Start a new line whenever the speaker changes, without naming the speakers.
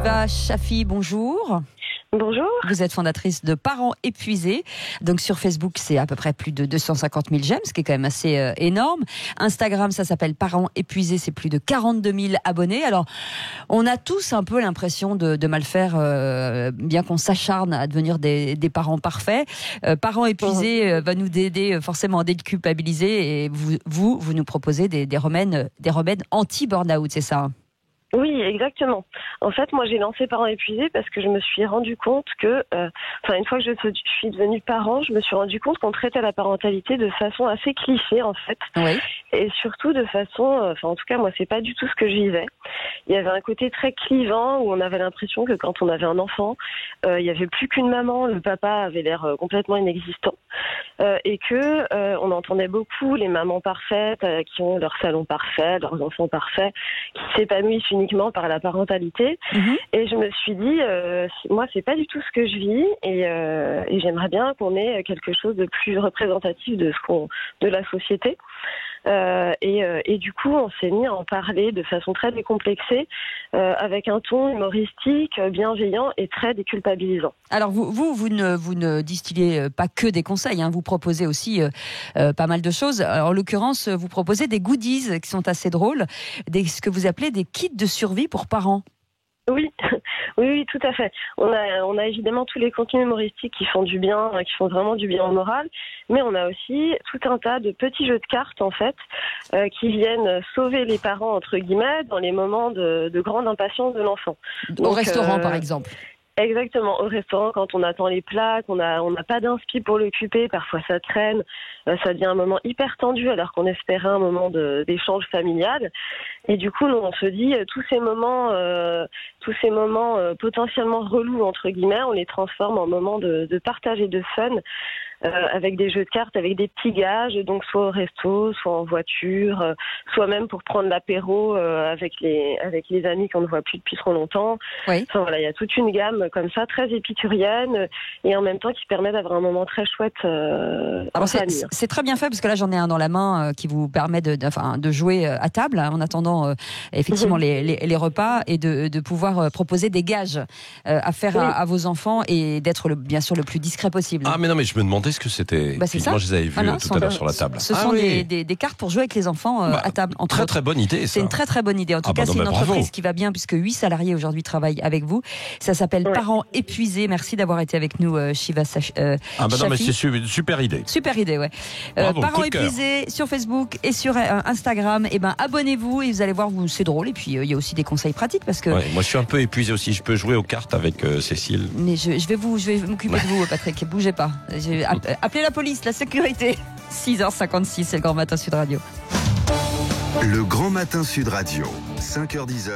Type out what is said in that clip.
Shiva Chafi, bonjour.
Bonjour.
Vous êtes fondatrice de Parents Épuisés. Donc sur Facebook, c'est à peu près plus de 250 000 j'aime, ce qui est quand même assez énorme. Instagram, ça s'appelle Parents Épuisés, c'est plus de 42 000 abonnés. Alors, on a tous un peu l'impression de mal faire, bien qu'on s'acharne à devenir des parents parfaits. Parents Épuisés va nous aider forcément à déculpabiliser, et vous nous proposez des remèdes anti-burn-out, c'est ça?
Oui, exactement. En fait, moi, j'ai lancé Parents Épuisés parce que je me suis rendu compte que, une fois que je suis devenue parent, je me suis rendu compte qu'on traitait la parentalité de façon assez cliché, en fait.
Oui.
Et surtout de façon, en tout cas, moi, c'est pas du tout ce que je vivais. Il y avait un côté très clivant où on avait l'impression que quand on avait un enfant, il y avait plus qu'une maman, le papa avait l'air complètement inexistant. Et que on entendait beaucoup les mamans parfaites qui ont leur salon parfait, leurs enfants parfaits, qui s'épanouissent uniquement par la parentalité. Et je me suis dit, moi, c'est pas du tout ce que je vis, et j'aimerais bien qu'on ait quelque chose de plus représentatif de la société. Et du coup, on s'est mis à en parler de façon très décomplexée, avec un ton humoristique, bienveillant et très déculpabilisant. Alors
vous ne distillez pas que des conseils, hein, vous proposez aussi pas mal de choses. En l'occurrence, vous proposez des goodies qui sont assez drôles, ce que vous appelez des kits de survie pour parents.
Oui, oui, tout à fait. On a évidemment tous les contenus humoristiques qui font du bien, qui font vraiment du bien au moral, mais on a aussi tout un tas de petits jeux de cartes, en fait, qui viennent sauver les parents, entre guillemets, dans les moments de grande impatience de l'enfant.
Au restaurant, par exemple.
Exactement, au restaurant, quand on attend les plats, on n'a pas d'inspi pour l'occuper, parfois ça traîne, ça devient un moment hyper tendu alors qu'on espérait un moment d'échange familial. Et du coup, nous, on se dit, tous ces moments potentiellement relous, entre guillemets, on les transforme en moments de partage et de fun, avec des jeux de cartes, avec des petits gages, donc soit au resto, soit en voiture, soit même pour prendre l'apéro avec les amis qu'on ne voit plus depuis trop longtemps.
Oui.
Enfin voilà, il y a toute une gamme comme ça, très épicurienne, et en même temps qui permet d'avoir un moment très chouette en famille.
C'est très bien fait, parce que là j'en ai un dans la main qui vous permet de jouer à table en attendant effectivement les repas, et de pouvoir proposer des gages à faire à vos enfants, et d'être bien sûr le plus discret possible.
Ah mais non, mais je me demandais ce que c'était.
C'est ça.
Moi je les avais vus tout à l'heure sur la table.
Ce sont des cartes pour jouer avec les enfants à table.
Très bonne idée, ça.
C'est une très bonne idée. En tout cas, c'est une entreprise qui va bien, puisque 8 salariés aujourd'hui travaillent avec vous. Ça s'appelle Parents Épuisés. Merci d'avoir été avec nous, Shiva Chafi.
Non, mais c'est super idée.
Super idée, ouais. Parents Épuisés sur Facebook et sur Instagram. Et abonnez-vous, et vous allez voir, c'est drôle. Et puis il y a aussi des conseils pratiques, parce que.
Ouais, moi je suis un peu épuisé aussi. Je peux jouer aux cartes avec Cécile.
Mais je vais m'occuper de vous, Patrick. Bougez pas. Appelez la police, la sécurité. 6h56, c'est le Grand Matin Sud Radio.
Le Grand Matin Sud Radio, 5h-10h.